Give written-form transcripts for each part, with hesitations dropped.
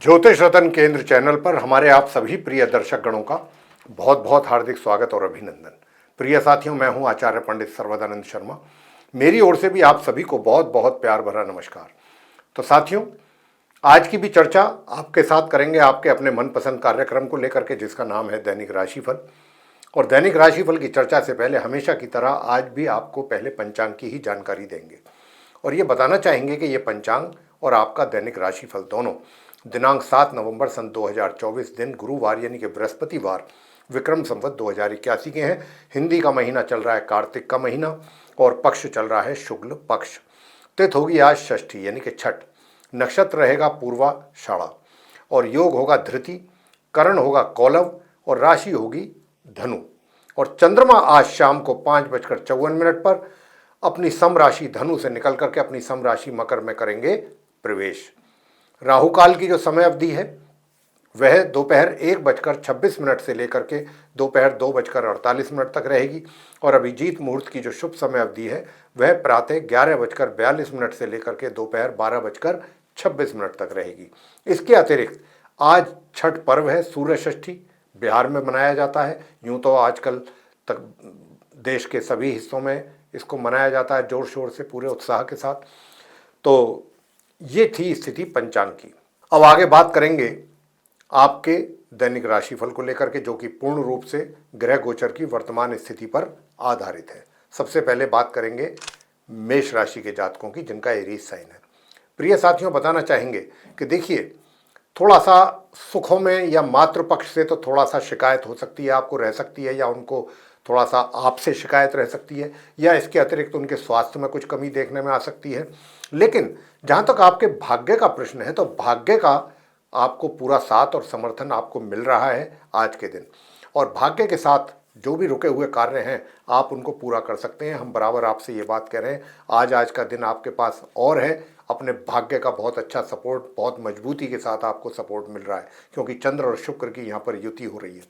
ज्योतिष रतन केंद्र चैनल पर हमारे आप सभी प्रिय दर्शक गणों का बहुत बहुत हार्दिक स्वागत और अभिनंदन। प्रिय साथियों, मैं हूं आचार्य पंडित सर्वदानंद शर्मा। मेरी ओर से भी आप सभी को बहुत बहुत प्यार भरा नमस्कार। तो साथियों, आज की भी चर्चा आपके साथ करेंगे आपके अपने मनपसंद कार्यक्रम को लेकर के, जिसका नाम है दैनिक राशिफल। और दैनिक राशिफल की चर्चा से पहले हमेशा की तरह आज भी आपको पहले पंचांग की ही जानकारी देंगे और ये बताना चाहेंगे कि ये पंचांग और आपका दैनिक राशिफल दोनों दिनांक 7 नवंबर सन 2024 दिन गुरुवार यानी कि बृहस्पतिवार विक्रम संवत 2081 के हैं। हिंदी का महीना चल रहा है कार्तिक का महीना और पक्ष चल रहा है शुक्ल पक्ष। तिथि होगी आज षष्ठी यानी कि छठ। नक्षत्र रहेगा पूर्वाषाढ़ा और योग होगा धृति। करण होगा कौलव और राशि होगी धनु। और चंद्रमा आज शाम को 5:54 पर अपनी सम राशि धनु से निकल करके अपनी सम राशि मकर में करेंगे प्रवेश। राहु काल की जो समय अवधि है वह दोपहर 1:26 से लेकर के दोपहर 2:48 तक रहेगी और अभिजीत मुहूर्त की जो शुभ समय अवधि है वह प्रातः 11:42 से लेकर के दोपहर 12:26 तक रहेगी। इसके अतिरिक्त आज छठ पर्व है, सूर्य षष्ठी बिहार में मनाया जाता है। यूं तो आजकल तक देश के सभी हिस्सों में इसको मनाया जाता है जोर शोर से, पूरे उत्साह के साथ। तो ये थी स्थिति पंचांग की। अब आगे बात करेंगे आपके दैनिक राशिफल को लेकर के, जो कि पूर्ण रूप से ग्रह गोचर की वर्तमान स्थिति पर आधारित है। सबसे पहले बात करेंगे मेष राशि के जातकों की, जिनका एरीज साइन है। प्रिय साथियों, बताना चाहेंगे कि देखिए, थोड़ा सा सुखों में या मातृ पक्ष से तो थोड़ा सा शिकायत हो सकती है, आपको रह सकती है, या उनको थोड़ा सा आपसे शिकायत रह सकती है, या इसके अतिरिक्त उनके स्वास्थ्य में कुछ कमी देखने में आ सकती है। लेकिन जहाँ तक आपके भाग्य का प्रश्न है तो भाग्य का आपको पूरा साथ और समर्थन आपको मिल रहा है आज के दिन। और भाग्य के साथ जो भी रुके हुए कार्य हैं आप उनको पूरा कर सकते हैं। हम बराबर आपसे ये बात कह रहे हैं, आज का दिन आपके पास और है। अपने भाग्य का बहुत अच्छा सपोर्ट, बहुत मजबूती के साथ आपको सपोर्ट मिल रहा है, क्योंकि चंद्र और शुक्र की यहाँ पर युति हो रही है।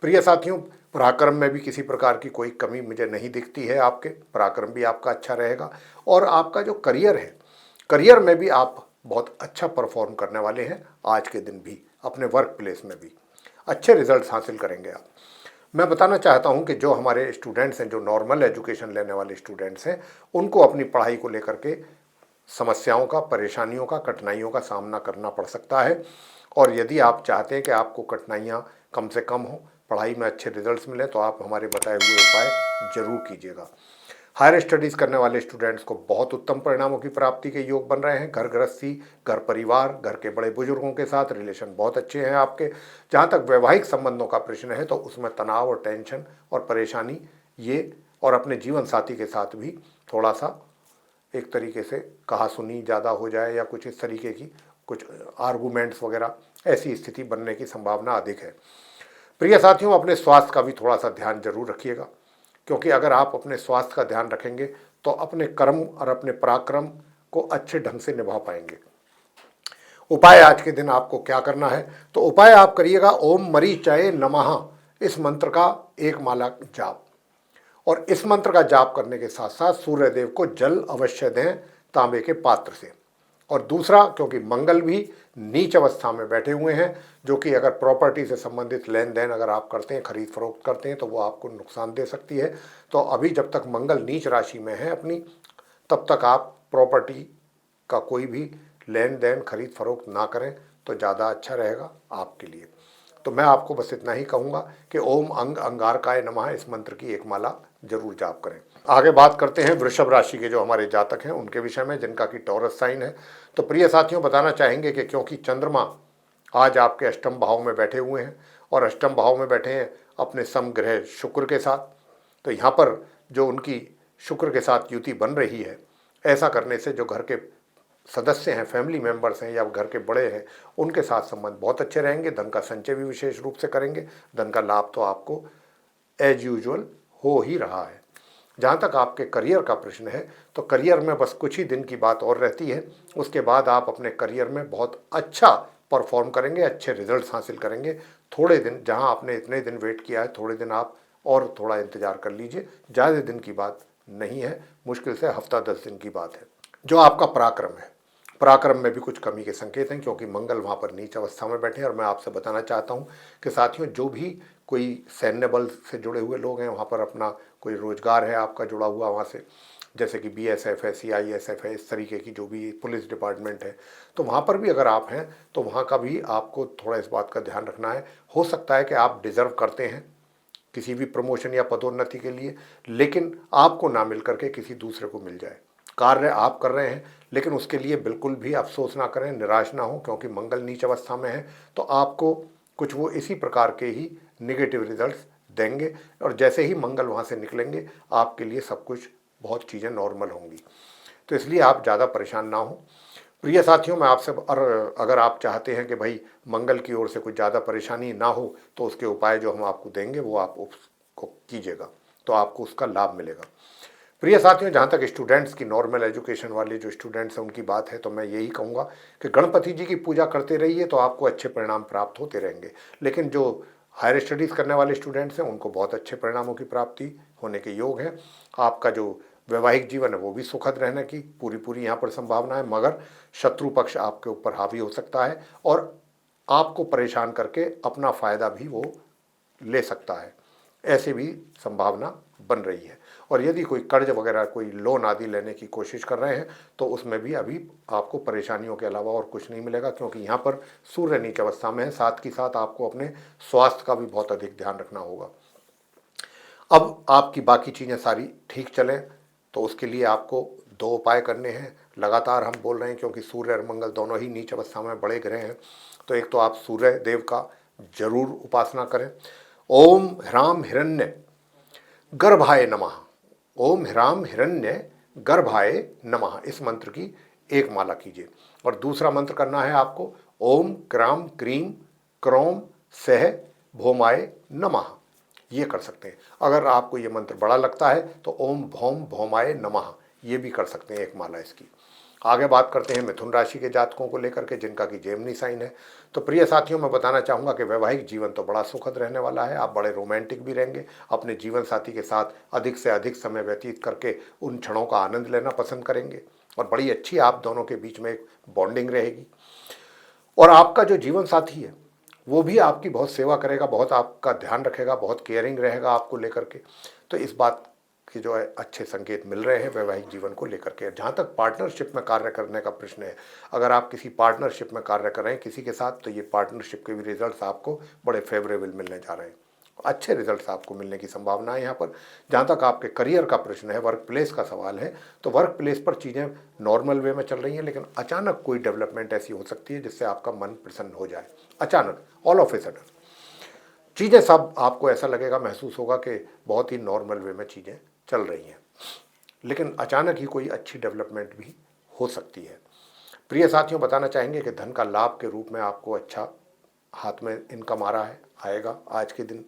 प्रिय साथियों, पराक्रम में भी किसी प्रकार की कोई कमी मुझे नहीं दिखती है। आपके पराक्रम भी आपका अच्छा रहेगा और आपका जो करियर है, करियर में भी आप बहुत अच्छा परफॉर्म करने वाले हैं। आज के दिन भी अपने वर्क प्लेस में भी अच्छे रिजल्ट्स हासिल करेंगे आप। मैं बताना चाहता हूं कि जो हमारे स्टूडेंट्स हैं, जो नॉर्मल एजुकेशन लेने वाले स्टूडेंट्स हैं, उनको अपनी पढ़ाई को लेकर के समस्याओं का, परेशानियों का, कठिनाइयों का सामना करना पड़ सकता है। और यदि आप चाहते हैं कि आपको कठिनाइयाँ कम से कम हो, पढ़ाई में अच्छे रिजल्ट्स मिले, तो आप हमारे बताए हुए उपाय जरूर कीजिएगा। हायर स्टडीज़ करने वाले स्टूडेंट्स को बहुत उत्तम परिणामों की प्राप्ति के योग बन रहे हैं। घर गृहस्थी, घर परिवार, घर के बड़े बुजुर्गों के साथ रिलेशन बहुत अच्छे हैं आपके। जहाँ तक वैवाहिक संबंधों का प्रश्न है तो उसमें तनाव और टेंशन और परेशानी ये, और अपने जीवन साथी के साथ भी थोड़ा सा एक तरीके से कहा सुनी ज़्यादा हो जाए या कुछ इस तरीके की कुछ आर्गूमेंट्स वगैरह, ऐसी स्थिति बनने की संभावना अधिक है। प्रिय साथियों, अपने स्वास्थ्य का भी थोड़ा सा ध्यान जरूर रखिएगा, क्योंकि अगर आप अपने स्वास्थ्य का ध्यान रखेंगे तो अपने कर्म और अपने पराक्रम को अच्छे ढंग से निभा पाएंगे। उपाय आज के दिन आपको क्या करना है, तो उपाय आप करिएगा ओम मरीचाय नमः, इस मंत्र का 1 माला जाप। और इस मंत्र का जाप करने के साथ साथ सूर्यदेव को जल अवश्य दें तांबे के पात्र से। और दूसरा, क्योंकि मंगल भी नीच अवस्था में बैठे हुए हैं, जो कि अगर प्रॉपर्टी से संबंधित लेन देन अगर आप करते हैं, खरीद फरोख्त करते हैं, तो वो आपको नुकसान दे सकती है। तो अभी जब तक मंगल नीच राशि में है अपनी, तब तक आप प्रॉपर्टी का कोई भी लेन देन, खरीद फरोख्त ना करें तो ज़्यादा अच्छा रहेगा आपके लिए। तो मैं आपको बस इतना ही कहूँगा कि ओम अंग अंगारकाय नमः, इस मंत्र की 1 माला जरूर जाप करें। आगे बात करते हैं वृषभ राशि के जो हमारे जातक हैं उनके विषय में, जिनका कि टॉरस साइन है। तो प्रिय साथियों, बताना चाहेंगे कि क्योंकि चंद्रमा आज आपके अष्टम भाव में बैठे हुए हैं और अष्टम भाव में बैठे हैं अपने समग्रह शुक्र के साथ, तो यहाँ पर जो उनकी शुक्र के साथ युति बन रही है, ऐसा करने से जो घर के सदस्य हैं, फैमिली मेंबर्स हैं या घर के बड़े हैं, उनके साथ संबंध बहुत अच्छे रहेंगे। धन का संचय भी विशेष रूप से करेंगे। धन का लाभ तो आपको एज यूजुअल हो ही रहा है। जहाँ तक आपके करियर का प्रश्न है तो करियर में बस कुछ ही दिन की बात और रहती है, उसके बाद आप अपने करियर में बहुत अच्छा परफॉर्म करेंगे, अच्छे रिजल्ट्स हासिल करेंगे। थोड़े दिन, जहाँ आपने इतने दिन वेट किया है, थोड़े दिन आप और थोड़ा इंतजार कर लीजिए। ज़्यादा दिन की बात नहीं है, मुश्किल से हफ्ता 10 दिन की बात है। जो आपका पराक्रम है, पराक्रम में भी कुछ कमी के संकेत हैं, क्योंकि मंगल वहाँ पर नीच अवस्था में बैठे हैं। और मैं आपसे बताना चाहता हूँ कि साथियों, जो भी कोई सैन्य बल से जुड़े हुए लोग हैं, वहाँ पर अपना कोई रोजगार है आपका जुड़ा हुआ वहाँ से, जैसे कि BSF है, CISF है, इस तरीके की जो भी पुलिस डिपार्टमेंट है, तो वहाँ पर भी अगर आप हैं तो वहाँ का भी आपको थोड़ा इस बात का ध्यान रखना है। हो सकता है कि आप डिज़र्व करते हैं किसी भी प्रमोशन या पदोन्नति के लिए, लेकिन आपको ना मिल करके किसी दूसरे को मिल जाए। कार्य आप कर रहे हैं, लेकिन उसके लिए बिल्कुल भी अफसोस ना करें, निराश ना हो, क्योंकि मंगल नीच अवस्था में है तो आपको कुछ वो इसी प्रकार के ही निगेटिव रिजल्ट्स देंगे। और जैसे ही मंगल वहाँ से निकलेंगे आपके लिए सब कुछ बहुत चीज़ें नॉर्मल होंगी। तो इसलिए आप ज़्यादा परेशान ना हो। प्रिय साथियों, मैं आपसे, और अगर आप चाहते हैं कि भाई मंगल की ओर से कुछ ज़्यादा परेशानी ना हो, तो उसके उपाय जो हम आपको देंगे वो आप उसको कीजिएगा, तो आपको उसका लाभ मिलेगा। प्रिय साथियों, जहाँ तक स्टूडेंट्स की, नॉर्मल एजुकेशन वाले जो स्टूडेंट्स हैं उनकी बात है, तो मैं यही कहूँगा कि गणपति जी की पूजा करते रहिए तो आपको अच्छे परिणाम प्राप्त होते रहेंगे। लेकिन जो हायर स्टडीज़ करने वाले स्टूडेंट्स हैं उनको बहुत अच्छे परिणामों की प्राप्ति होने के योग है। आपका जो वैवाहिक जीवन है वो भी सुखद रहने की पूरी पूरी यहाँ पर संभावना है, मगर शत्रु पक्ष आपके ऊपर हावी हो सकता है और आपको परेशान करके अपना फ़ायदा भी वो ले सकता है, ऐसी भी संभावना बन रही है। और यदि कोई कर्ज वगैरह, कोई लोन आदि लेने की कोशिश कर रहे हैं तो उसमें भी अभी आपको परेशानियों के अलावा और कुछ नहीं मिलेगा, क्योंकि यहाँ पर सूर्य नीच अवस्था में है। साथ ही साथ आपको अपने स्वास्थ्य का भी बहुत अधिक ध्यान रखना होगा। अब आपकी बाकी चीज़ें सारी ठीक चलें तो उसके लिए आपको दो उपाय करने हैं। लगातार हम बोल रहे हैं क्योंकि सूर्य और मंगल दोनों ही नीच अवस्था में बड़े ग्रह हैं। तो एक तो आप सूर्य देव का जरूर उपासना करें। ओम ह्राम हिरण्य गर्भाय नमः, ओम ह्राम हिरण्य गर्भाय नमः, इस मंत्र की एक माला कीजिए। और दूसरा मंत्र करना है आपको ओम क्राम क्रीम क्रोम सह भौमाय नमः, ये कर सकते हैं। अगर आपको ये मंत्र बड़ा लगता है तो ओम भौम भौमाय नमः, ये भी कर सकते हैं एक माला इसकी। आगे बात करते हैं मिथुन राशि के जातकों को लेकर के, जिनका कि जेमिनी साइन है। तो प्रिय साथियों, मैं बताना चाहूँगा कि वैवाहिक जीवन तो बड़ा सुखद रहने वाला है। आप बड़े रोमांटिक भी रहेंगे, अपने जीवन साथी के साथ अधिक से अधिक समय व्यतीत करके उन क्षणों का आनंद लेना पसंद करेंगे और बड़ी अच्छी आप दोनों के बीच में एक बॉन्डिंग रहेगी। और आपका जो जीवन साथी है वो भी आपकी बहुत सेवा करेगा, बहुत आपका ध्यान रखेगा, बहुत केयरिंग रहेगा आपको लेकर के। तो इस बात के जो है अच्छे संकेत मिल रहे हैं वैवाहिक जीवन को लेकर के। जहाँ तक पार्टनरशिप में कार्य करने का प्रश्न है, अगर आप किसी पार्टनरशिप में कार्य कर रहे हैं किसी के साथ, तो ये पार्टनरशिप के भी रिजल्ट्स आपको बड़े फेवरेबल मिलने जा रहे हैं, अच्छे रिजल्ट्स आपको मिलने की संभावना है यहाँ पर। जहाँ तक आपके करियर का प्रश्न है, वर्क प्लेस का सवाल है, तो वर्क प्लेस पर चीज़ें नॉर्मल वे में चल रही हैं, लेकिन अचानक कोई डेवलपमेंट ऐसी हो सकती है जिससे आपका मन प्रसन्न हो जाए। अचानक, ऑल ऑफ ए सडन चीज़ें सब आपको ऐसा लगेगा, महसूस होगा कि बहुत ही नॉर्मल वे में चीज़ें चल रही हैं, लेकिन अचानक ही कोई अच्छी डेवलपमेंट भी हो सकती है। प्रिय साथियों, बताना चाहेंगे कि धन का लाभ के रूप में आपको अच्छा हाथ में इनकम आ रहा है, आएगा आज के दिन।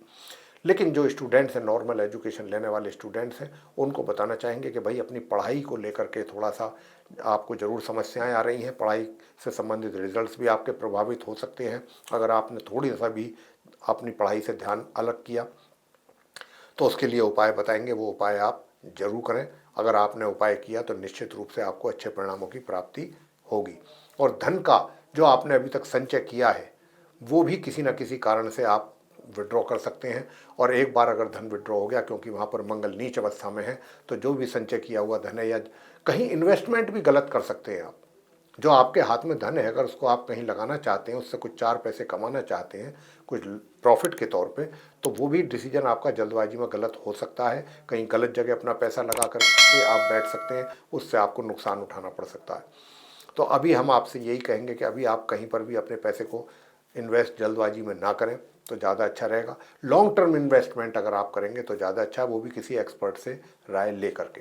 लेकिन जो स्टूडेंट्स हैं, नॉर्मल एजुकेशन लेने वाले स्टूडेंट्स हैं, उनको बताना चाहेंगे कि भाई अपनी पढ़ाई को लेकर के थोड़ा सा आपको ज़रूर समस्याएं आ रही हैं। पढ़ाई से संबंधित रिजल्ट्स भी आपके प्रभावित हो सकते हैं। अगर आपने थोड़ी सा भी अपनी पढ़ाई से ध्यान अलग किया तो उसके लिए उपाय बताएंगे, वो उपाय आप जरूर करें। अगर आपने उपाय किया तो निश्चित रूप से आपको अच्छे परिणामों की प्राप्ति होगी। और धन का जो आपने अभी तक संचय किया है वो भी किसी न किसी कारण से आप विड्रॉ कर सकते हैं। और एक बार अगर धन विड्रॉ हो गया, क्योंकि वहाँ पर मंगल नीच अवस्था में है, तो जो भी संचय किया हुआ धन है, या कहीं इन्वेस्टमेंट भी गलत कर सकते हैं आप। जो आपके हाथ में धन है, अगर उसको आप कहीं लगाना चाहते हैं, उससे कुछ चार पैसे कमाना चाहते हैं कुछ प्रॉफिट के तौर पे, तो वो भी डिसीजन आपका जल्दबाजी में गलत हो सकता है। कहीं गलत जगह अपना पैसा लगा कर के आप बैठ सकते हैं, उससे आपको नुकसान उठाना पड़ सकता है। तो अभी हम आपसे यही कहेंगे कि अभी आप कहीं पर भी अपने पैसे को इन्वेस्ट जल्दबाजी में ना करें तो ज़्यादा अच्छा रहेगा। लॉन्ग टर्म इन्वेस्टमेंट अगर आप करेंगे तो ज़्यादा अच्छा है, वो भी किसी एक्सपर्ट से राय ले करके।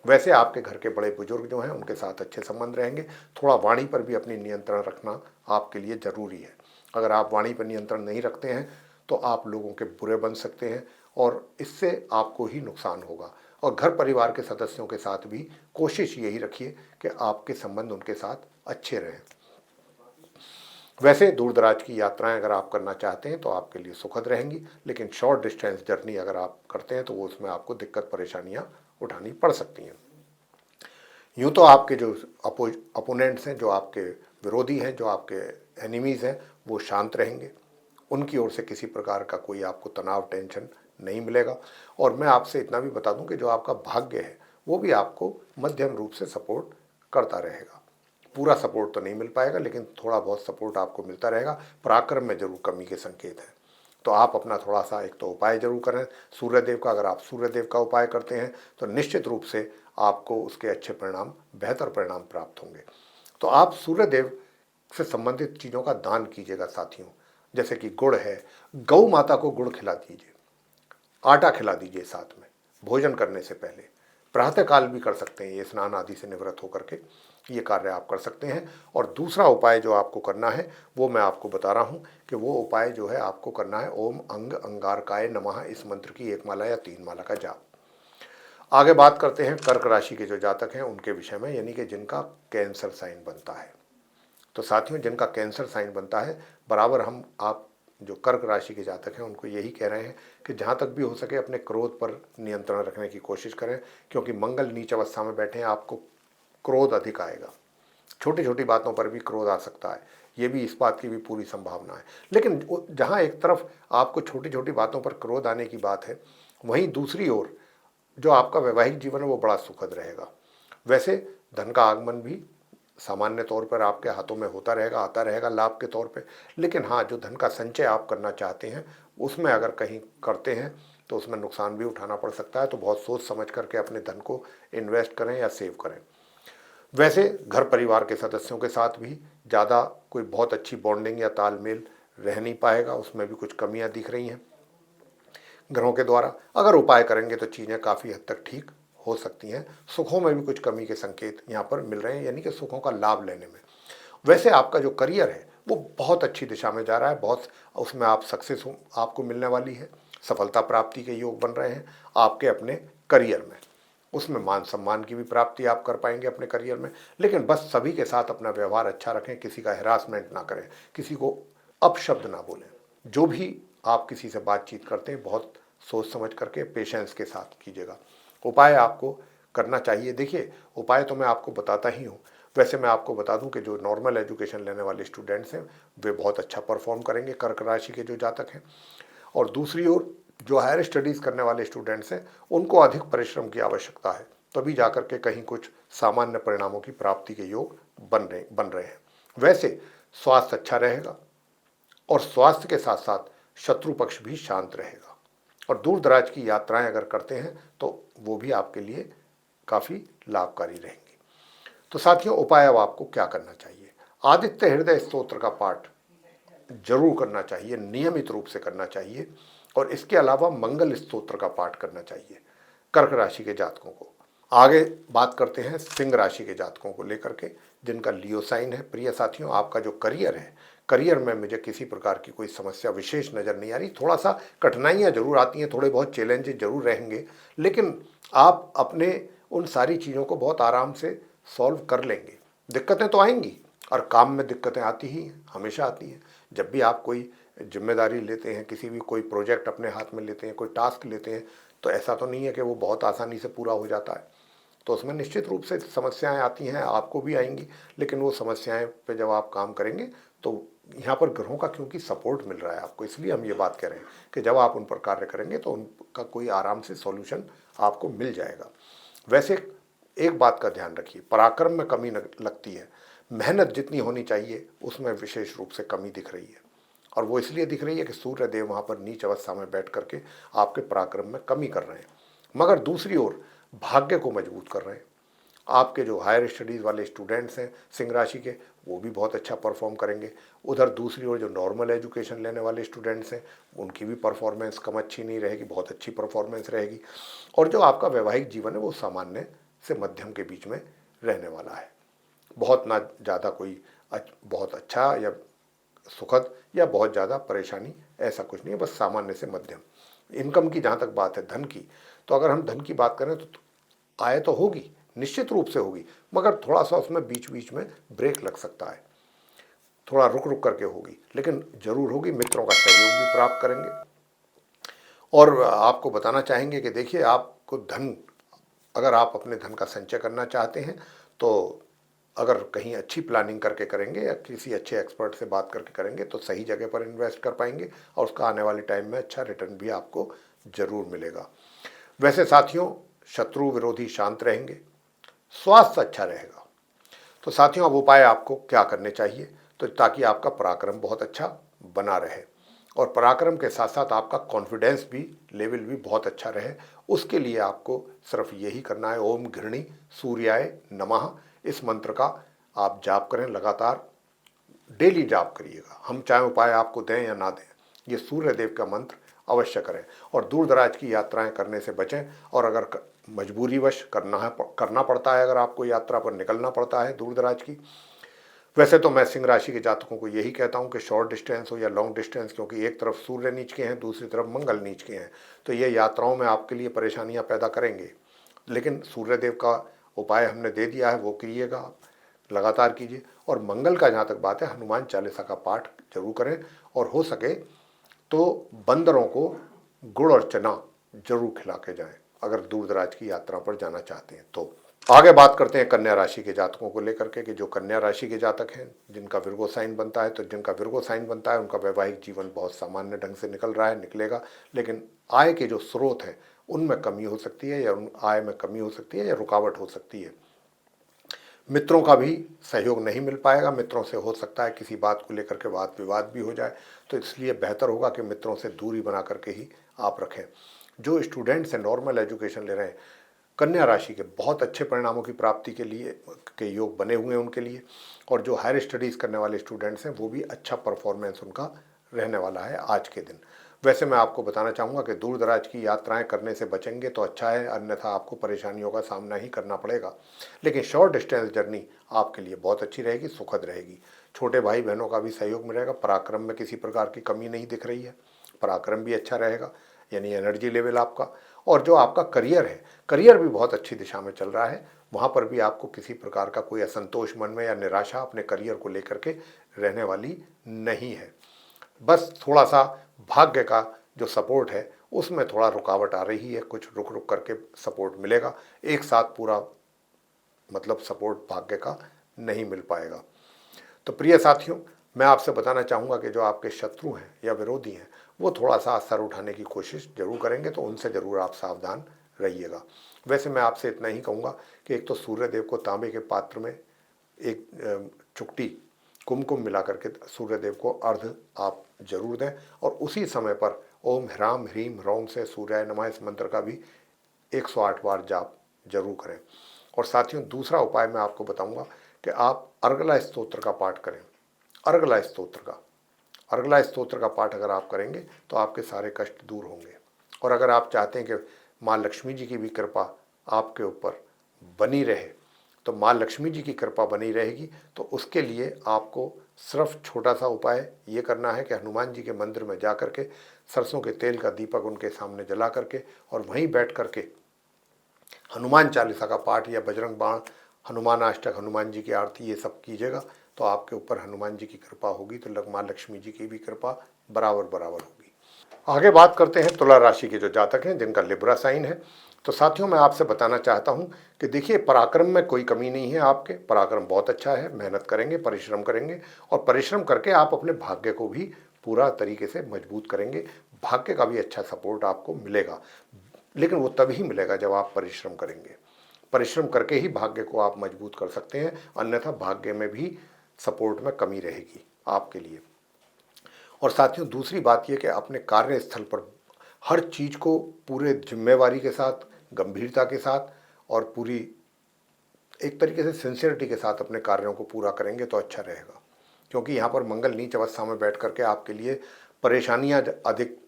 वैसे आपके घर के बड़े बुजुर्ग जो हैं उनके साथ अच्छे संबंध रहेंगे। थोड़ा वाणी पर भी अपनी नियंत्रण रखना आपके लिए ज़रूरी है। अगर आप वाणी पर नियंत्रण नहीं रखते हैं तो आप लोगों के बुरे बन सकते हैं और इससे आपको ही नुकसान होगा। और घर परिवार के सदस्यों के साथ भी कोशिश यही रखिए कि आपके संबंध उनके साथ अच्छे रहें। वैसे दूर दराज की यात्राएं अगर आप करना चाहते हैं तो आपके लिए सुखद रहेंगी, लेकिन शॉर्ट डिस्टेंस जर्नी अगर आप करते हैं तो वो उसमें आपको दिक्कत परेशानियां उठानी पड़ सकती हैं। यूँ तो आपके जो अपोनेंट्स हैं, जो आपके विरोधी हैं, जो आपके एनिमीज़ हैं, वो शांत रहेंगे, उनकी ओर से किसी प्रकार का कोई आपको तनाव, टेंशन नहीं मिलेगा। और मैं आपसे इतना भी बता दूं कि जो आपका भाग्य है वो भी आपको मध्यम रूप से सपोर्ट करता रहेगा। पूरा सपोर्ट तो नहीं मिल पाएगा, लेकिन थोड़ा बहुत सपोर्ट आपको मिलता रहेगा। पराक्रम में जरूर कमी के संकेत हैं, तो आप अपना थोड़ा सा एक तो उपाय जरूर करें सूर्यदेव का। अगर आप सूर्यदेव का उपाय करते हैं तो निश्चित रूप से आपको उसके अच्छे परिणाम, बेहतर परिणाम प्राप्त होंगे। तो आप सूर्यदेव से संबंधित चीज़ों का दान कीजिएगा साथियों। जैसे कि गुड़ है, गौ माता को गुड़ खिला दीजिए, आटा खिला दीजिए साथ में भोजन करने से पहले। प्रातःकाल भी कर सकते हैं, ये स्नान आदि से निवृत्त होकर के ये कार्य आप कर सकते हैं। और दूसरा उपाय जो आपको करना है वो मैं आपको बता रहा हूँ कि वो उपाय जो है आपको करना है ओम अंग अंगारकाय नमः, इस मंत्र की 1 माला या 3 माला का जाप। आगे बात करते हैं कर्क राशि के जो जातक हैं उनके विषय में, यानी कि जिनका कैंसर साइन बनता है। तो साथियों, जिनका कैंसर साइन बनता है, बराबर हम आप जो कर्क राशि के जातक हैं उनको यही कह रहे हैं कि जहाँ तक भी हो सके अपने क्रोध पर नियंत्रण रखने की कोशिश करें, क्योंकि मंगल नीच अवस्था में बैठे हैं, आपको क्रोध अधिक आएगा। छोटी छोटी बातों पर भी क्रोध आ सकता है, ये भी, इस बात की भी पूरी संभावना है। लेकिन जहाँ एक तरफ आपको छोटी छोटी बातों पर क्रोध आने की बात है, वहीं दूसरी ओर जो आपका वैवाहिक जीवन है वो बड़ा सुखद रहेगा। वैसे धन का आगमन भी सामान्य तौर पर आपके हाथों में होता रहेगा, आता रहेगा लाभ के तौर पे। लेकिन हाँ, जो धन का संचय आप करना चाहते हैं उसमें अगर कहीं करते हैं तो उसमें नुकसान भी उठाना पड़ सकता है। तो बहुत सोच समझ करके अपने धन को इन्वेस्ट करें या सेव करें। वैसे घर परिवार के सदस्यों के साथ भी ज़्यादा कोई बहुत अच्छी बॉन्डिंग या तालमेल रह नहीं पाएगा, उसमें भी कुछ कमियां दिख रही हैं ग्रहों के द्वारा। अगर उपाय करेंगे तो चीज़ें काफ़ी हद तक ठीक हो सकती हैं। सुखों में भी कुछ कमी के संकेत यहाँ पर मिल रहे हैं, यानी कि सुखों का लाभ लेने में। वैसे आपका जो करियर है वो बहुत अच्छी दिशा में जा रहा है, बहुत उसमें आप सक्सेस आपको मिलने वाली है, सफलता प्राप्ति के योग बन रहे हैं आपके अपने करियर में। उसमें मान सम्मान की भी प्राप्ति आप कर पाएंगे अपने करियर में। लेकिन बस सभी के साथ अपना व्यवहार अच्छा रखें, किसी का हेरासमेंट ना करें, किसी को अपशब्द ना बोलें। जो भी आप किसी से बातचीत करते हैं बहुत सोच समझ करके पेशेंस के साथ कीजिएगा। उपाय आपको करना चाहिए। देखिए, उपाय तो मैं आपको बताता ही हूँ। वैसे मैं आपको बता दूं कि जो नॉर्मल एजुकेशन लेने वाले स्टूडेंट्स हैं वे बहुत अच्छा परफॉर्म करेंगे, कर्क राशि के जो जातक हैं। और दूसरी ओर जो हायर स्टडीज़ करने वाले स्टूडेंट्स हैं उनको अधिक परिश्रम की आवश्यकता है, तभी जाकर के कहीं कुछ सामान्य परिणामों की प्राप्ति के योग बन रहे हैं। वैसे स्वास्थ्य अच्छा रहेगा और स्वास्थ्य के साथ साथ शत्रु पक्ष भी शांत रहेगा। और दूर दराज की यात्राएं अगर करते हैं तो वो भी आपके लिए काफ़ी लाभकारी रहेंगी। तो साथियों, उपाय अब आपको क्या करना चाहिए? आदित्य हृदय स्तोत्र का पाठ जरूर करना चाहिए, नियमित रूप से करना चाहिए। और इसके अलावा मंगल स्तोत्र का पाठ करना चाहिए कर्क राशि के जातकों को। आगे बात करते हैं सिंह राशि के जातकों को लेकर के, जिनका लियो साइन है। प्रिय साथियों, आपका जो करियर है, करियर में मुझे किसी प्रकार की कोई समस्या विशेष नज़र नहीं आ रही। थोड़ा सा कठिनाइयाँ जरूर आती हैं, थोड़े बहुत चैलेंजेस जरूर रहेंगे, लेकिन आप अपने उन सारी चीज़ों को बहुत आराम से सॉल्व कर लेंगे। दिक्कतें तो आएंगी, और काम में दिक्कतें आती ही हैं, हमेशा आती हैं। जब भी आप कोई जिम्मेदारी लेते हैं, किसी भी कोई प्रोजेक्ट अपने हाथ में लेते हैं, कोई टास्क लेते हैं, तो ऐसा तो नहीं है कि वो बहुत आसानी से पूरा हो जाता है। तो उसमें निश्चित रूप से समस्याएं आती हैं, आपको भी आएंगी। लेकिन वो समस्याएं पे जब आप काम करेंगे तो यहाँ पर ग्रहों का क्योंकि सपोर्ट मिल रहा है आपको, इसलिए हम ये बात कह रहे हैं कि जब आप उन पर कार्य करेंगे तो उनका कोई आराम से सॉल्यूशन आपको मिल जाएगा। वैसे एक बात का ध्यान रखिए, पराक्रम में कमी लगती है, मेहनत जितनी होनी चाहिए उसमें विशेष रूप से कमी दिख रही है। और वो इसलिए दिख रही है कि सूर्य देव वहाँ पर नीच अवस्था में बैठ करके आपके पराक्रम में कमी कर रहे हैं। मगर दूसरी ओर भाग्य को मजबूत कर रहे हैं। आपके जो हायर स्टडीज़ वाले स्टूडेंट्स हैं सिंह राशि के, वो भी बहुत अच्छा परफॉर्म करेंगे। उधर दूसरी ओर जो नॉर्मल एजुकेशन लेने वाले स्टूडेंट्स हैं उनकी भी परफॉर्मेंस कम अच्छी नहीं रहेगी, बहुत अच्छी परफॉर्मेंस रहेगी। और जो आपका वैवाहिक जीवन है वो सामान्य से मध्यम के बीच में रहने वाला है। बहुत ना ज़्यादा कोई बहुत अच्छा या सुखद या बहुत ज़्यादा परेशानी, ऐसा कुछ नहीं है, बस सामान्य से मध्यम। इनकम की जहाँ तक बात है, धन की, तो अगर हम धन की बात करें तो आय तो होगी, निश्चित रूप से होगी, मगर थोड़ा सा उसमें बीच बीच में ब्रेक लग सकता है, थोड़ा रुक रुक करके होगी, लेकिन जरूर होगी। मित्रों का सहयोग भी प्राप्त करेंगे। और आपको बताना चाहेंगे कि देखिए, आपको धन, अगर आप अपने धन का संचय करना चाहते हैं तो अगर कहीं अच्छी प्लानिंग करके करेंगे या किसी अच्छे एक्सपर्ट से बात करके करेंगे तो सही जगह पर इन्वेस्ट कर पाएंगे और उसका आने वाले टाइम में अच्छा रिटर्न भी आपको जरूर मिलेगा। वैसे साथियों, शत्रु विरोधी शांत रहेंगे, स्वास्थ्य अच्छा रहेगा। तो साथियों, अब उपाय आपको क्या करने चाहिए, तो ताकि आपका पराक्रम बहुत अच्छा बना रहे और पराक्रम के साथ साथ आपका कॉन्फिडेंस भी लेवल भी बहुत अच्छा रहे, उसके लिए आपको सिर्फ यही करना है, ओम घृणी सूर्याय नमः इस मंत्र का आप जाप करें, लगातार डेली जाप करिएगा। हम चाहे उपाय आपको दें या ना दें, ये सूर्य देव का मंत्र अवश्य करें और दूर दराज की यात्राएं करने से बचें। और अगर मजबूरीवश करना पड़ता है, अगर आपको यात्रा पर निकलना पड़ता है दूर दराज की, वैसे तो मैं सिंह राशि के जातकों को यही कहता हूं कि शॉर्ट डिस्टेंस हो या लॉन्ग डिस्टेंस, क्योंकि एक तरफ सूर्य नीच के हैं, दूसरी तरफ मंगल नीच के हैं, तो ये यात्राओं में आपके लिए परेशानियां पैदा करेंगे। लेकिन सूर्यदेव का उपाय हमने दे दिया है, वो कीजिएगा, आप लगातार कीजिए। और मंगल का जहाँ तक बात है, हनुमान चालीसा का पाठ जरूर करें और हो सके तो बंदरों को गुड़ और चना जरूर खिला के जाएं अगर दूर दराज की यात्रा पर जाना चाहते हैं तो। आगे बात करते हैं कन्या राशि के जातकों को लेकर के कि जो कन्या राशि के जातक हैं जिनका विर्गो साइन बनता है, तो जिनका विर्गो साइन बनता है उनका वैवाहिक जीवन बहुत सामान्य ढंग से निकल रहा है, निकलेगा। लेकिन आय के जो स्रोत हैं उनमें कमी हो सकती है या आय में कमी हो सकती है या रुकावट हो सकती है। मित्रों का भी सहयोग नहीं मिल पाएगा, मित्रों से हो सकता है किसी बात को लेकर के वाद विवाद भी हो जाए, तो इसलिए बेहतर होगा कि मित्रों से दूरी बना करके ही आप रखें। जो स्टूडेंट्स हैं, नॉर्मल एजुकेशन ले रहे हैं, कन्या राशि के बहुत अच्छे परिणामों की प्राप्ति के लिए के योग बने हुए हैं उनके लिए। और जो हायर स्टडीज़ करने वाले स्टूडेंट्स हैं वो भी अच्छा परफॉर्मेंस उनका रहने वाला है आज के दिन। वैसे मैं आपको बताना चाहूँगा कि दूर दराज की यात्राएं करने से बचेंगे तो अच्छा है, अन्यथा आपको परेशानियों का सामना ही करना पड़ेगा। लेकिन शॉर्ट डिस्टेंस जर्नी आपके लिए बहुत अच्छी रहेगी, सुखद रहेगी। छोटे भाई बहनों का भी सहयोग मिलेगा, पराक्रम में किसी प्रकार की कमी नहीं दिख रही है, पराक्रम भी अच्छा रहेगा, यानी एनर्जी लेवल आपका। और जो आपका करियर है, करियर भी बहुत अच्छी दिशा में चल रहा है, वहाँ पर भी आपको किसी प्रकार का कोई असंतोष मन में या निराशा अपने करियर को लेकर के रहने वाली नहीं है। बस थोड़ा सा भाग्य का जो सपोर्ट है उसमें थोड़ा रुकावट आ रही है, कुछ रुक रुक करके सपोर्ट मिलेगा, एक साथ पूरा मतलब सपोर्ट भाग्य का नहीं मिल पाएगा। तो प्रिय साथियों, मैं आपसे बताना चाहूँगा कि जो आपके शत्रु हैं या विरोधी हैं वो थोड़ा सा असर उठाने की कोशिश जरूर करेंगे, तो उनसे ज़रूर आप सावधान रहिएगा। वैसे मैं आपसे इतना ही कहूँगा कि एक तो सूर्यदेव को तांबे के पात्र में एक चुटकी कुमकुम मिला करके सूर्यदेव को अर्घ आप जरूर दें और उसी समय पर ओम ह्राम ह्रीम रौम से सूर्याय नमः इस मंत्र का भी 108 बार जाप जरूर करें। और साथियों, दूसरा उपाय मैं आपको बताऊंगा कि आप अर्गला स्तोत्र का पाठ करें। अर्गला स्तोत्र का पाठ अगर आप करेंगे तो आपके सारे कष्ट दूर होंगे। और अगर आप चाहते हैं कि माँ लक्ष्मी जी की भी कृपा आपके ऊपर बनी रहे, तो माँ लक्ष्मी जी की कृपा बनी रहेगी, तो उसके लिए आपको सिर्फ छोटा सा उपाय ये करना है कि हनुमान जी के मंदिर में जा करके सरसों के तेल का दीपक उनके सामने जला करके और वहीं बैठ करके हनुमान चालीसा का पाठ या बजरंग बाण, हनुमान अष्टक, हनुमान जी की आरती, ये सब कीजिएगा, तो आपके ऊपर हनुमान जी की कृपा होगी, तो माँ लक्ष्मी जी की भी कृपा बराबर बराबर होगी। आगे बात करते हैं तुला राशि के जो जातक हैं जिनका लिब्रा साइन है। तो साथियों, मैं आपसे बताना चाहता हूं कि देखिए, पराक्रम में कोई कमी नहीं है, आपके पराक्रम बहुत अच्छा है, मेहनत करेंगे, परिश्रम करेंगे और परिश्रम करके आप अपने भाग्य को भी पूरा तरीके से मजबूत करेंगे। भाग्य का भी अच्छा सपोर्ट आपको मिलेगा, लेकिन वो तभी मिलेगा जब आप परिश्रम करेंगे। परिश्रम करके ही भाग्य को आप मजबूत कर सकते हैं, अन्यथा भाग्य में भी सपोर्ट में कमी रहेगी आपके लिए। और साथियों, दूसरी बात यह कि अपने कार्यस्थल पर हर चीज़ को पूरे जिम्मेवारी के साथ, गंभीरता के साथ और पूरी एक तरीके से सिंसियरिटी के साथ अपने कार्यों को पूरा करेंगे तो अच्छा रहेगा, क्योंकि यहाँ पर मंगल नीच अवस्था में बैठ करके आपके लिए परेशानियाँ अधिक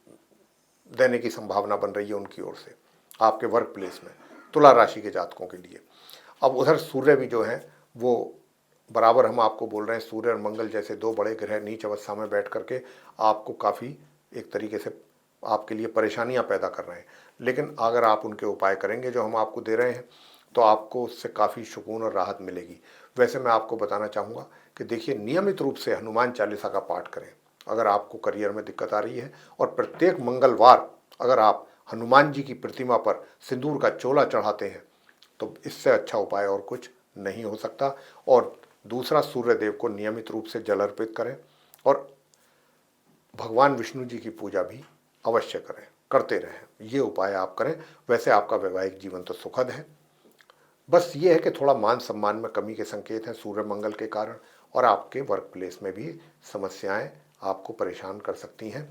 देने की संभावना बन रही है उनकी ओर से आपके वर्क प्लेस में, तुला राशि के जातकों के लिए। अब उधर सूर्य भी जो हैं वो बराबर, हम आपको बोल रहे हैं, सूर्य और मंगल जैसे दो बड़े ग्रह नीच अवस्था में बैठ करके आपको काफ़ी एक तरीके से आपके लिए परेशानियां पैदा कर रहे हैं। लेकिन अगर आप उनके उपाय करेंगे जो हम आपको दे रहे हैं, तो आपको उससे काफ़ी सुकून और राहत मिलेगी। वैसे मैं आपको बताना चाहूँगा कि देखिए, नियमित रूप से हनुमान चालीसा का पाठ करें अगर आपको करियर में दिक्कत आ रही है, और प्रत्येक मंगलवार अगर आप हनुमान जी की प्रतिमा पर सिंदूर का चोला चढ़ाते हैं, तो इससे अच्छा उपाय और कुछ नहीं हो सकता। और दूसरा, सूर्य देव को नियमित रूप से जल अर्पित करें और भगवान विष्णु जी की पूजा भी अवश्य करें, करते रहें। ये उपाय आप करें। वैसे आपका वैवाहिक जीवन तो सुखद है, बस ये है कि थोड़ा मान सम्मान में कमी के संकेत हैं सूर्य मंगल के कारण, और आपके वर्क प्लेस में भी समस्याएं आपको परेशान कर सकती हैं।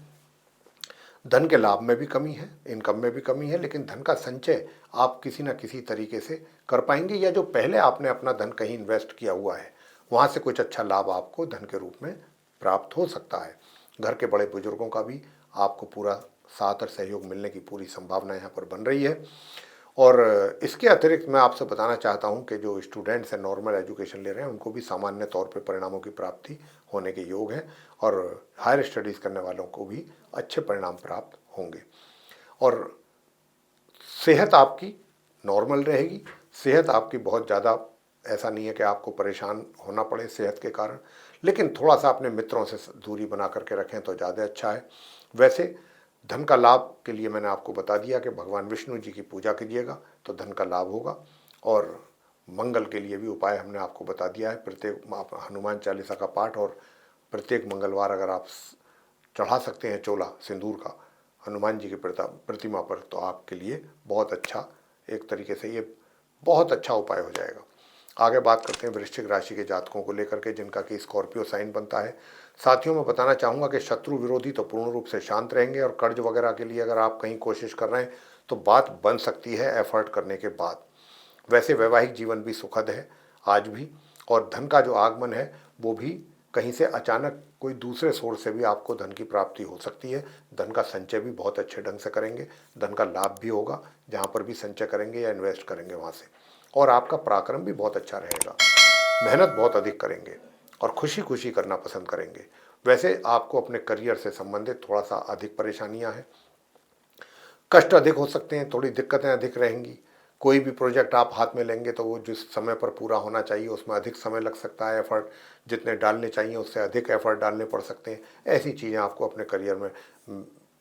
धन के लाभ में भी कमी है, इनकम में भी कमी है, लेकिन धन का संचय आप किसी न किसी तरीके से कर पाएंगे, या जो पहले आपने अपना धन कहीं इन्वेस्ट किया हुआ है वहाँ से कुछ अच्छा लाभ आपको धन के रूप में प्राप्त हो सकता है। घर के बड़े बुजुर्गों का भी आपको पूरा साथ और सहयोग मिलने की पूरी संभावना यहाँ पर बन रही है। और इसके अतिरिक्त मैं आपसे बताना चाहता हूँ कि जो स्टूडेंट्स हैं, नॉर्मल एजुकेशन ले रहे हैं, उनको भी सामान्य तौर पे परिणामों की प्राप्ति होने के योग हैं, और हायर स्टडीज़ करने वालों को भी अच्छे परिणाम प्राप्त होंगे। और सेहत आपकी नॉर्मल रहेगी। सेहत आपकी बहुत ज़्यादा ऐसा नहीं है कि आपको परेशान होना पड़े सेहत के कारण, लेकिन थोड़ा सा अपने मित्रों से दूरी बना करके रखें तो ज़्यादा अच्छा है। वैसे धन का लाभ के लिए मैंने आपको बता दिया कि भगवान विष्णु जी की पूजा कीजिएगा तो धन का लाभ होगा, और मंगल के लिए भी उपाय हमने आपको बता दिया है। प्रत्येक हनुमान चालीसा का पाठ, और प्रत्येक मंगलवार अगर आप चढ़ा सकते हैं चोला सिंदूर का हनुमान जी की प्रतिमा पर, तो आपके लिए बहुत अच्छा, एक तरीके से ये बहुत अच्छा उपाय हो जाएगा। आगे बात करते हैं वृश्चिक राशि के जातकों को लेकर के, जिनका कि स्कॉर्पियो साइन बनता है। साथियों, मैं बताना चाहूँगा कि शत्रु विरोधी तो पूर्ण रूप से शांत रहेंगे, और कर्ज वगैरह के लिए अगर आप कहीं कोशिश कर रहे हैं तो बात बन सकती है एफर्ट करने के बाद। वैसे वैवाहिक जीवन भी सुखद है आज भी, और धन का जो आगमन है वो भी कहीं से अचानक कोई दूसरे सोर्स से भी आपको धन की प्राप्ति हो सकती है। धन का संचय भी बहुत अच्छे ढंग से करेंगे, धन का लाभ भी होगा जहाँ पर भी संचय करेंगे या इन्वेस्ट करेंगे वहाँ से। और आपका पराक्रम भी बहुत अच्छा रहेगा, मेहनत बहुत अधिक करेंगे और खुशी खुशी करना पसंद करेंगे। वैसे आपको अपने करियर से संबंधित थोड़ा सा अधिक परेशानियां हैं, कष्ट अधिक हो सकते हैं, थोड़ी दिक्कतें अधिक रहेंगी। कोई भी प्रोजेक्ट आप हाथ में लेंगे तो वो जिस समय पर पूरा होना चाहिए उसमें अधिक समय लग सकता है, एफर्ट जितने डालने चाहिए उससे अधिक एफर्ट डालने पड़ सकते हैं। ऐसी चीज़ें आपको अपने करियर में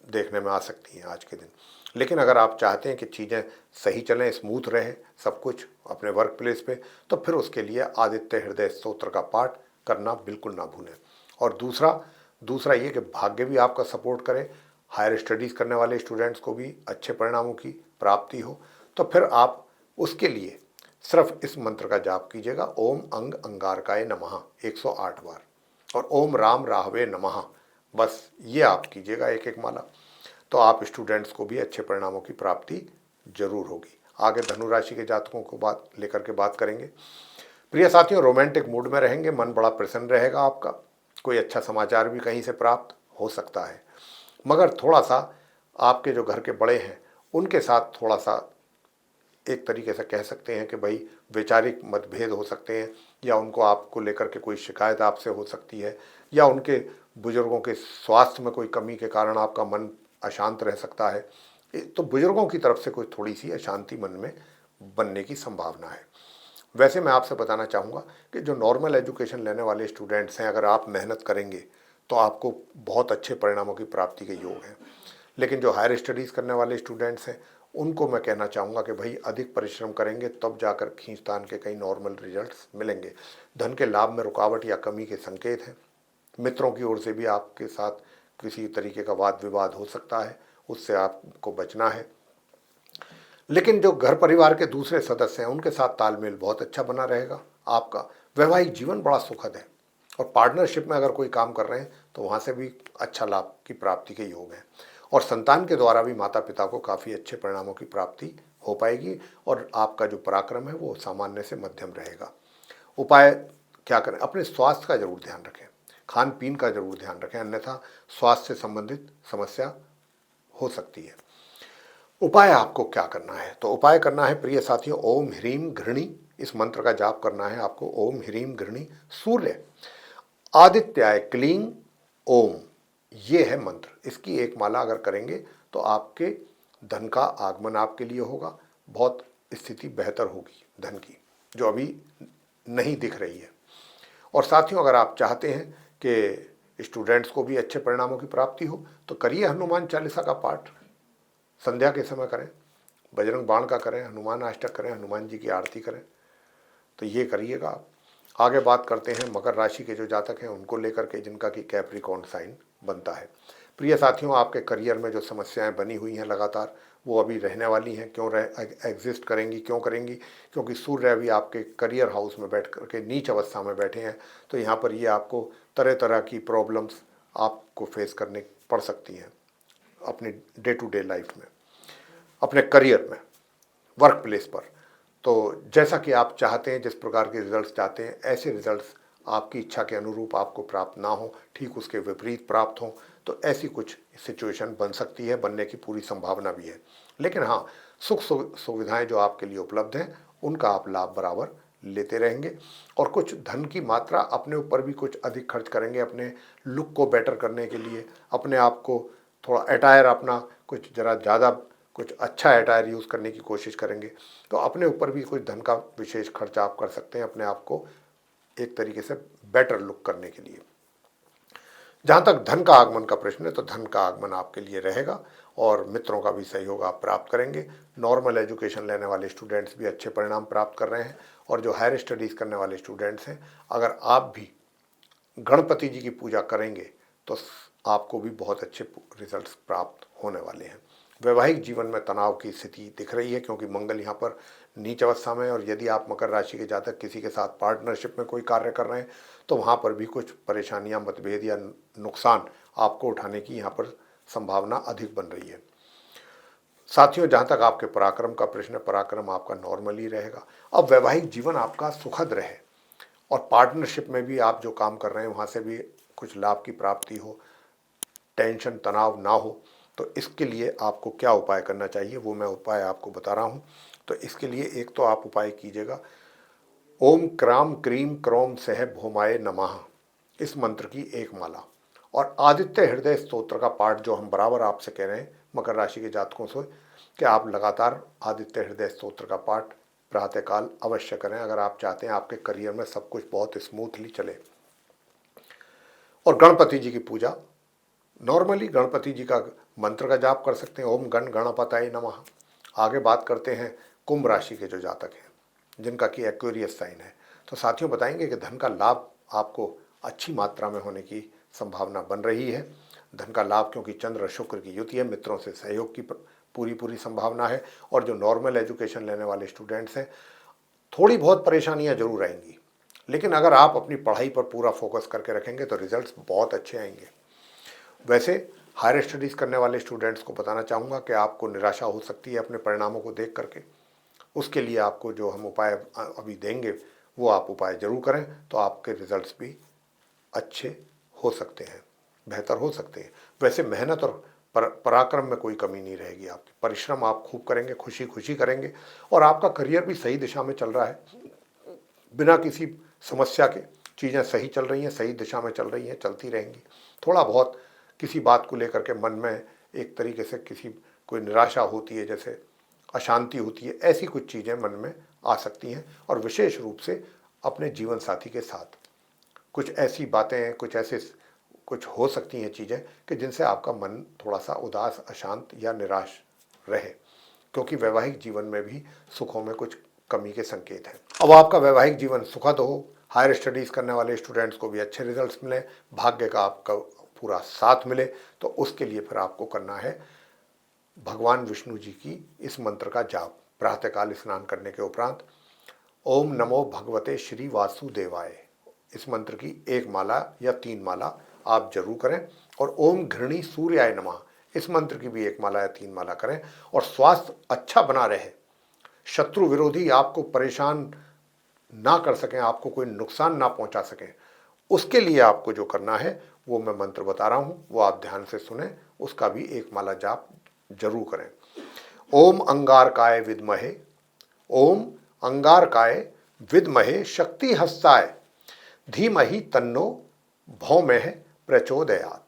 देखने में आ सकती हैं आज के दिन। लेकिन अगर आप चाहते हैं कि चीज़ें सही चलें, स्मूथ रहे सब कुछ अपने वर्क प्लेस पे, तो फिर उसके लिए आदित्य हृदय स्तोत्र का पाठ करना बिल्कुल ना भूलें। और दूसरा ये कि भाग्य भी आपका सपोर्ट करे, हायर स्टडीज़ करने वाले स्टूडेंट्स को भी अच्छे परिणामों की प्राप्ति हो, तो फिर आप उसके लिए सिर्फ इस मंत्र का जाप कीजिएगा, ओम अंग अंगारकाय नमः 108 बार, और ओम राम राहवे नमः, बस ये आप कीजिएगा एक एक माला, तो आप स्टूडेंट्स को भी अच्छे परिणामों की प्राप्ति जरूर होगी। आगे धनु राशि के जातकों को लेकर के बात करेंगे। प्रिय साथियों, रोमांटिक मूड में रहेंगे, मन बड़ा प्रसन्न रहेगा आपका, कोई अच्छा समाचार भी कहीं से प्राप्त हो सकता है। मगर थोड़ा सा आपके जो घर के बड़े हैं उनके साथ थोड़ा सा एक तरीके से कह सकते हैं कि भाई वैचारिक मतभेद हो सकते हैं, या उनको आपको लेकर के कोई शिकायत आपसे हो सकती है, या उनके बुजुर्गों के स्वास्थ्य में कोई कमी के कारण आपका मन अशांत रह सकता है। तो बुजुर्गों की तरफ से कोई थोड़ी सी अशांति मन में बनने की संभावना है। वैसे मैं आपसे बताना चाहूँगा कि जो नॉर्मल एजुकेशन लेने वाले स्टूडेंट्स हैं, अगर आप मेहनत करेंगे तो आपको बहुत अच्छे परिणामों की प्राप्ति के योग हैं। लेकिन जो हायर स्टडीज़ करने वाले स्टूडेंट्स हैं उनको मैं कहना चाहूँगा कि भाई अधिक परिश्रम करेंगे तब जाकर खींचतान के कई नॉर्मल रिजल्ट्स मिलेंगे। धन के लाभ में रुकावट या कमी के संकेत हैं। मित्रों की ओर से भी आपके साथ किसी तरीके का वाद विवाद हो सकता है, उससे आपको बचना है। लेकिन जो घर परिवार के दूसरे सदस्य हैं उनके साथ तालमेल बहुत अच्छा बना रहेगा। आपका वैवाहिक जीवन बड़ा सुखद है, और पार्टनरशिप में अगर कोई काम कर रहे हैं तो वहाँ से भी अच्छा लाभ की प्राप्ति के योग हैं, और संतान के द्वारा भी माता पिता को काफ़ी अच्छे परिणामों की प्राप्ति हो पाएगी, और आपका जो पराक्रम है वो सामान्य से मध्यम रहेगा। उपाय क्या करें? अपने स्वास्थ्य का जरूर ध्यान रखें, खान पीन का जरूर ध्यान रखें, अन्यथा स्वास्थ्य से संबंधित समस्या हो सकती है। उपाय आपको क्या करना है? तो उपाय करना है प्रिय साथियों, ओम ह्रीम घृणी, इस मंत्र का जाप करना है आपको। ओम ह्रीम घृणी सूर्य आदित्याय क्लीं ओम, ये है मंत्र। इसकी एक माला अगर करेंगे तो आपके धन का आगमन आपके लिए होगा, बहुत स्थिति बेहतर होगी धन की, जो अभी नहीं दिख रही है। और साथियों, अगर आप चाहते हैं कि स्टूडेंट्स को भी अच्छे परिणामों की प्राप्ति हो तो करिए हनुमान चालीसा का पाठ, संध्या के समय करें, बजरंग बाण का करें, हनुमान अष्टक करें, हनुमान जी की आरती करें, तो ये करिएगा आप। आगे बात करते हैं मकर राशि के जो जातक हैं उनको लेकर के, जिनका कि कैप्रिकॉर्न साइन बनता है। प्रिय साथियों, आपके करियर में जो समस्याएं बनी हुई हैं लगातार, वो अभी रहने वाली हैं। क्यों एग्जिस्ट करेंगी, क्यों करेंगी? क्योंकि सूर्य अभी आपके करियर हाउस में बैठ करके नीच अवस्था में बैठे हैं। तो यहाँ पर ये आपको तरह तरह की प्रॉब्लम्स आपको फेस करने पड़ सकती हैं अपनी डे टू डे लाइफ में, अपने करियर में, वर्क प्लेस पर। तो जैसा कि आप चाहते हैं, जिस प्रकार के रिजल्ट्स चाहते हैं, ऐसे रिजल्ट्स आपकी इच्छा के अनुरूप आपको प्राप्त ना हो, ठीक उसके विपरीत प्राप्त हों, तो ऐसी कुछ सिचुएशन बन सकती है, बनने की पूरी संभावना भी है। लेकिन हाँ, सुख सुविधाएं जो आपके लिए उपलब्ध हैं उनका आप लाभ बराबर लेते रहेंगे। और कुछ धन की मात्रा अपने ऊपर भी कुछ अधिक खर्च करेंगे, अपने लुक को बेटर करने के लिए, अपने आप को थोड़ा अटायर अपना कुछ ज़रा ज़्यादा कुछ अच्छा अटायर यूज़ करने की कोशिश करेंगे। तो अपने ऊपर भी कुछ धन का विशेष खर्च आप कर सकते हैं अपने आप को एक तरीके से बेटर लुक करने के लिए। जहाँ तक धन का आगमन का प्रश्न है, तो धन का आगमन आपके लिए रहेगा और मित्रों का भी सहयोग आप प्राप्त करेंगे। नॉर्मल एजुकेशन लेने वाले स्टूडेंट्स भी अच्छे परिणाम प्राप्त कर रहे हैं, और जो हायर स्टडीज़ करने वाले स्टूडेंट्स हैं, अगर आप भी गणपति जी की पूजा करेंगे तो आपको भी बहुत अच्छे रिजल्ट्स प्राप्त होने वाले हैं। वैवाहिक जीवन में तनाव की स्थिति दिख रही है, क्योंकि मंगल यहाँ पर नीच अवस्था में है। और यदि आप मकर राशि के जातक किसी के साथ पार्टनरशिप में कोई कार्य कर रहे हैं, तो वहाँ पर भी कुछ परेशानियाँ, मतभेद या नुकसान आपको उठाने की यहाँ पर संभावना अधिक बन रही है। साथियों, जहाँ तक आपके पराक्रम का प्रश्न है, पराक्रम आपका नॉर्मल ही रहेगा। अब वैवाहिक जीवन आपका सुखद रहे और पार्टनरशिप में भी आप जो काम कर रहे हैं वहाँ से भी कुछ लाभ की प्राप्ति हो, टेंशन तनाव ना हो, तो इसके लिए आपको क्या उपाय करना चाहिए वो मैं उपाय आपको बता रहा हूँ। तो इसके लिए एक तो आप उपाय कीजिएगा, ओम क्राम क्रीम क्रोम सह भौमाय नमः, इस मंत्र की एक माला, और आदित्य हृदय स्तोत्र का पाठ जो हम बराबर आपसे कह रहे हैं मकर राशि के जातकों से कि आप लगातार आदित्य हृदय स्तोत्र का पाठ प्रातःकाल अवश्य करें, अगर आप चाहते हैं आपके करियर में सब कुछ बहुत स्मूथली चले। और गणपति जी की पूजा, नॉर्मली गणपति जी का मंत्र का जाप कर सकते हैं, ओम गण गणपताय नमः। आगे बात करते हैं कुंभ राशि के जो जातक हैं जिनका कि एक्वेरियस साइन है। तो साथियों, बताएंगे कि धन का लाभ आपको अच्छी मात्रा में होने की संभावना बन रही है। धन का लाभ क्योंकि चंद्र और शुक्र की युति है, मित्रों से सहयोग की पूरी संभावना है। और जो नॉर्मल एजुकेशन लेने वाले स्टूडेंट्स हैं, थोड़ी बहुत परेशानियां जरूर आएंगी, लेकिन अगर आप अपनी पढ़ाई पर पूरा फोकस करके रखेंगे तो रिजल्ट्स बहुत अच्छे आएंगे। वैसे हायर स्टडीज़ करने वाले स्टूडेंट्स को बताना चाहूँगा कि आपको निराशा हो सकती है अपने परिणामों को देख करके। उसके लिए आपको जो हम उपाय अभी देंगे वो आप उपाय जरूर करें, तो आपके रिजल्ट्स भी अच्छे हो सकते हैं, बेहतर हो सकते हैं। वैसे मेहनत और पराक्रम में कोई कमी नहीं रहेगी आपकी, परिश्रम आप खूब करेंगे, खुशी खुशी करेंगे, और आपका करियर भी सही दिशा में चल रहा है, बिना किसी समस्या के चीज़ें सही चल रही हैं, सही दिशा में चल रही हैं, चलती रहेंगी। थोड़ा बहुत किसी बात को लेकर के मन में एक तरीके से किसी कोई निराशा होती है, जैसे अशांति होती है, ऐसी कुछ चीज़ें मन में आ सकती हैं। और विशेष रूप से अपने जीवन साथी के साथ कुछ ऐसी बातें, कुछ हो सकती हैं चीज़ें कि जिनसे आपका मन थोड़ा सा उदास, अशांत या निराश रहे, क्योंकि वैवाहिक जीवन में भी सुखों में कुछ कमी के संकेत हैं। अब आपका वैवाहिक जीवन सुखद हो, हायर स्टडीज़ करने वाले स्टूडेंट्स को भी अच्छे रिजल्ट्स मिले, भाग्य का आपका पूरा साथ मिले, तो उसके लिए फिर आपको करना है भगवान विष्णु जी की इस मंत्र का जाप प्रातःकाल स्नान करने के उपरांत। ओम नमो भगवते श्री वासुदेवाय, इस मंत्र की एक माला या 3 माला आप जरूर करें। और ओम घृणी सूर्याय नमः, इस मंत्र की भी एक माला या 3 माला करें। और स्वास्थ्य अच्छा बना रहे, शत्रु विरोधी आपको परेशान ना कर सकें, आपको कोई नुकसान ना पहुंचा सकें, उसके लिए आपको जो करना है वो मैं मंत्र बता रहा हूं, वो आप ध्यान से सुने, उसका भी एक माला जाप जरूर करें। ओम अंगारकाय विद्महे, ओम अंगारकाय विद्महे शक्ति हस्ताय धीमहि तन्नो भौमः प्रचोदयात,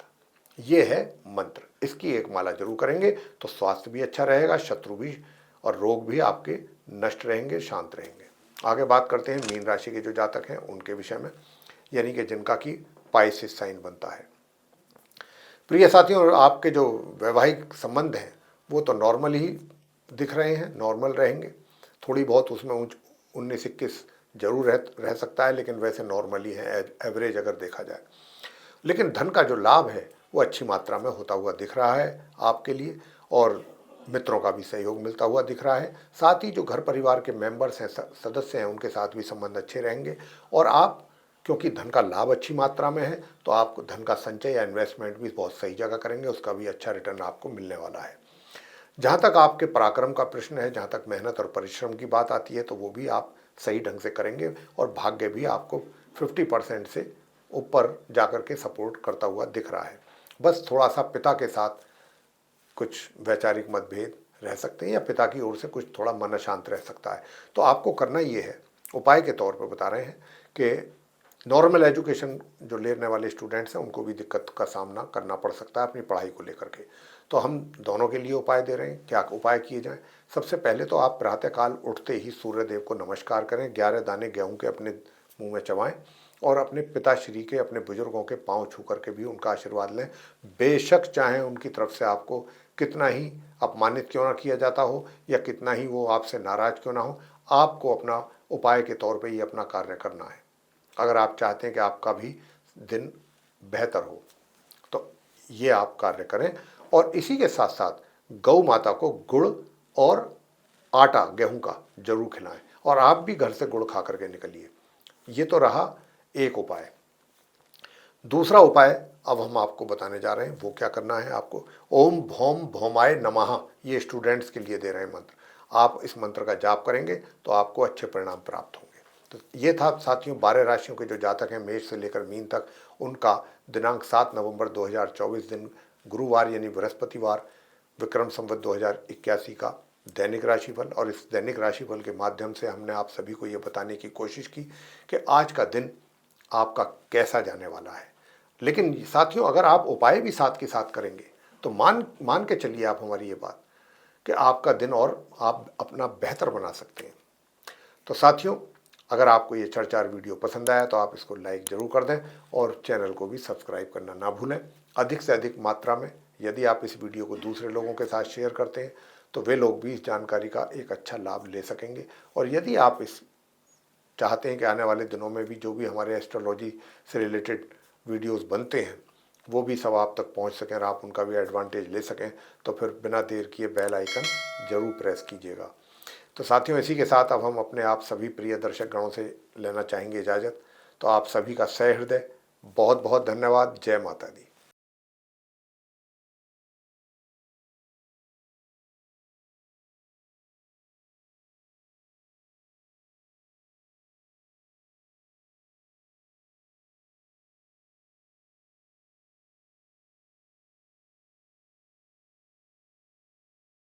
ये है मंत्र। इसकी एक माला जरूर करेंगे तो स्वास्थ्य भी अच्छा रहेगा, शत्रु भी और रोग भी आपके नष्ट रहेंगे, शांत रहेंगे। आगे बात करते हैं मीन राशि के जो जातक हैं उनके विषय में, यानी कि जिनका कि पाइसिस साइन बनता है। प्रिय साथियों, आपके जो वैवाहिक संबंध हैं वो तो नॉर्मल ही दिख रहे हैं, नॉर्मल रहेंगे। थोड़ी बहुत उसमें 19-21 जरूर रह सकता है, लेकिन वैसे नॉर्मली है, एवरेज अगर देखा जाए। लेकिन धन का जो लाभ है वो अच्छी मात्रा में होता हुआ दिख रहा है आपके लिए, और मित्रों का भी सहयोग मिलता हुआ दिख रहा है। साथ ही जो घर परिवार के मेंबर्स हैं, सदस्य हैं, उनके साथ भी संबंध अच्छे रहेंगे। और आप, क्योंकि धन का लाभ अच्छी मात्रा में है, तो आप धन का संचय या इन्वेस्टमेंट भी बहुत सही जगह करेंगे, उसका भी अच्छा रिटर्न आपको मिलने वाला है। जहाँ तक आपके पराक्रम का प्रश्न है, जहाँ तक मेहनत और परिश्रम की बात आती है, तो वो भी आप सही ढंग से करेंगे, और भाग्य भी आपको 50% से ऊपर जाकर के सपोर्ट करता हुआ दिख रहा है। बस थोड़ा सा पिता के साथ कुछ वैचारिक मतभेद रह सकते हैं, या पिता की ओर से कुछ थोड़ा मन अशांत रह सकता है। तो आपको करना ये है, उपाय के तौर पर बता रहे हैं कि नॉर्मल एजुकेशन जो लेने वाले स्टूडेंट्स हैं, उनको भी दिक्कत का सामना करना पड़ सकता है अपनी पढ़ाई को लेकर के। तो हम दोनों के लिए उपाय दे रहे हैं। क्या उपाय किए जाएं? सबसे पहले तो आप प्रातःकाल उठते ही सूर्यदेव को नमस्कार करें, 11 दाने गेहूं के अपने मुंह में चबाएं, और अपने पिताश्री के, अपने बुजुर्गों के पांव छू करके भी उनका आशीर्वाद लें। बेशक चाहे उनकी तरफ से आपको कितना ही अपमानित क्यों ना किया जाता हो, या कितना ही वो आपसे नाराज क्यों ना हो, आपको अपना उपाय के तौर पे ही अपना कार्य करना है, अगर आप चाहते हैं कि आपका भी दिन बेहतर हो। तो ये आप कार्य करें। और इसी के साथ साथ गौ माता को गुड़ और आटा गेहूं का जरूर खिलाएं, और आप भी घर से गुड़ खा करके निकलिए। ये तो रहा एक उपाय। दूसरा उपाय अब हम आपको बताने जा रहे हैं। वो क्या करना है आपको? ओम भौम भौमाय नमः, ये स्टूडेंट्स के लिए दे रहे हैं मंत्र। आप इस मंत्र का जाप करेंगे तो आपको अच्छे परिणाम प्राप्त होंगे। तो ये था साथियों 12 राशियों के जो जातक हैं, मेष से लेकर मीन तक, उनका दिनांक 7 नवंबर 2024 दिन गुरुवार यानी बृहस्पतिवार, विक्रम संवत 2081 का दैनिक राशिफल। और इस दैनिक राशिफल के माध्यम से हमने आप सभी को ये बताने की कोशिश की कि आज का दिन आपका कैसा जाने वाला है। लेकिन साथियों, अगर आप उपाय भी साथ के साथ करेंगे तो मान के चलिए आप हमारी ये बात, कि आपका दिन और आप अपना बेहतर बना सकते हैं। तो साथियों, अगर आपको ये चर्चा वीडियो पसंद आया तो आप इसको लाइक ज़रूर कर दें, और चैनल को भी सब्सक्राइब करना ना भूलें। अधिक से अधिक मात्रा में यदि आप इस वीडियो को दूसरे लोगों के साथ शेयर करते हैं तो वे लोग भी इस जानकारी का एक अच्छा लाभ ले सकेंगे। और यदि आप इस चाहते हैं कि आने वाले दिनों में भी जो भी हमारे एस्ट्रोलॉजी से रिलेटेड वीडियोस बनते हैं वो भी सब आप तक पहुंच सकें और आप उनका भी एडवांटेज ले सकें, तो फिर बिना देर किए बेल आइकन जरूर प्रेस कीजिएगा। तो साथियों, इसी के साथ अब हम अपने आप सभी प्रिय दर्शक गणों से लेना चाहेंगे इजाज़त। तो आप सभी का सहृदय बहुत बहुत धन्यवाद। जय माता दी।